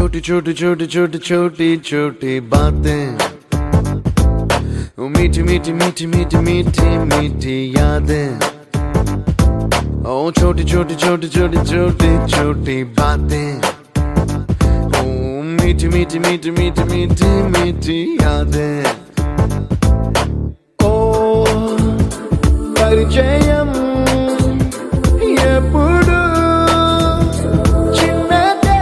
छोटी छोटी छोटी छोटी छोटी छोटी बातें, वो मीठी मीठी मीठी मीठी मीठी मीठी यादें। ओ छोटी छोटी छोटी छोटी छोटी छोटी बातें, ओ मीठी मीठी मीठी मीठी मीठी मीठी यादें। ओ परिचयम ఎప్పుడు చిన్నదే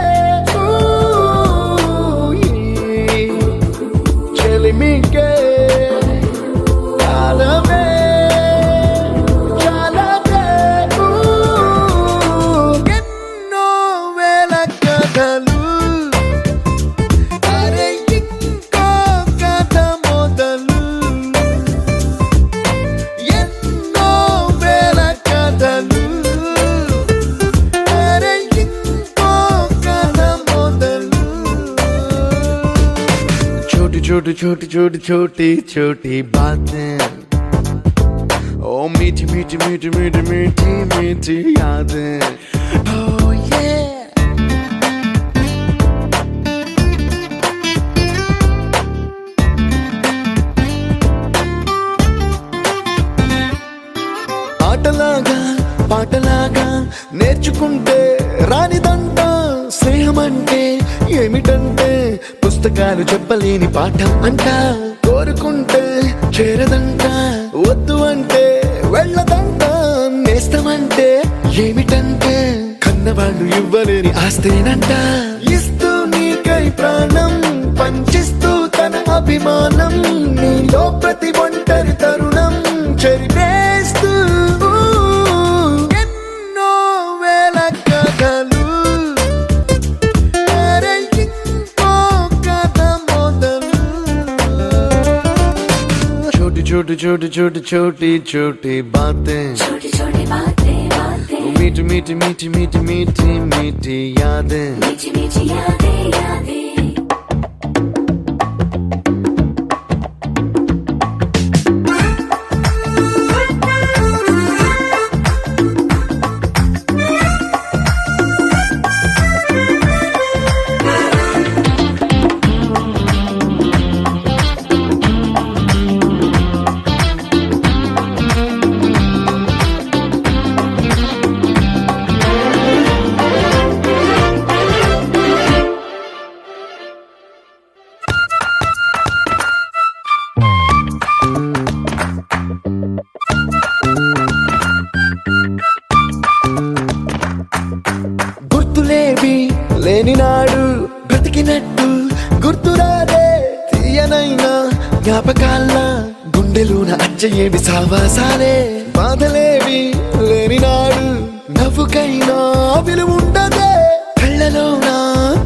చెలిమికే కాలమే చాలదే ఎన్నో వేల కథలు అరే ఇంకో కథ మొదలు ఎన్నో వేల కథలు छोटी छोटी छोटी छोटी छोटी बातें, ओ मीठी मीठी मीठी मीठी मीठी मीठी यादें। Oh yeah। ఆటలాగా పాటలాగా నేర్చుకుంటే రానిదంట స్నేహం అంటే ఏమిటంటే పుస్తకాలు చెప్పలేని పాఠం అంట కోరుకుంటే చేరదంట వద్దు అంటే వెళ్ళదంట నేస్తమంటే ఏమిటంటే కన్నవాళ్ళు ఇవ్వలేని ఆస్తేనంట ఇస్తూ నీకై ప్రాణం పంచిస్తూ తన అభిమానం నీలో ప్రతి ఒంటరి తరుణం చెరిపేస్తూ ఎన్నో వేల కథలు छोटी छोटी छोटी छोटी छोटी बातें, छोटी छोटी बातें बातें, मीठी मीठी मीठी मीठी मीठी मीठी यादें, मीठी मीठी यादें यादें। గుర్తులేవి లేని నాడు బ్రతికినట్టు గుర్తురాదే తీయనైనా జ్ఞాపకాల్లా గుండెలోన అచ్చయేవి సావాసాలే బాధలేవి లేని నాడు నవ్వుకైనా విలువుండదే కళ్ళలోనా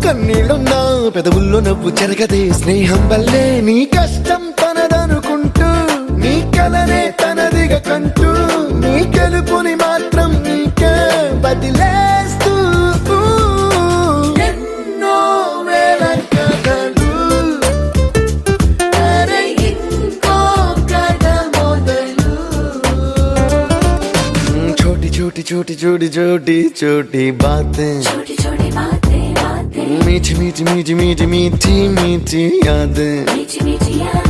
కన్నీళ్ళున్నా పెదవుల్లో నవ్వు చెరగదే స్నేహం వల్లే నీ కష్టం తనదనుకుంటూ నీ కలనే తనదిగా కంటూ నీ గెలుపుని మాత్రం నీకే బదిలేస్తూ ఎన్నో వేల కథలు అరే ఇంకో కథ మొదలు छोटी छोटी छोटी छोटी छोटी छोटी बातें, छोटी छोटी बातें बातें, मीठी मीठी मीठी मीठी मीठी मीठी यादें, मीठी मीठी यादें।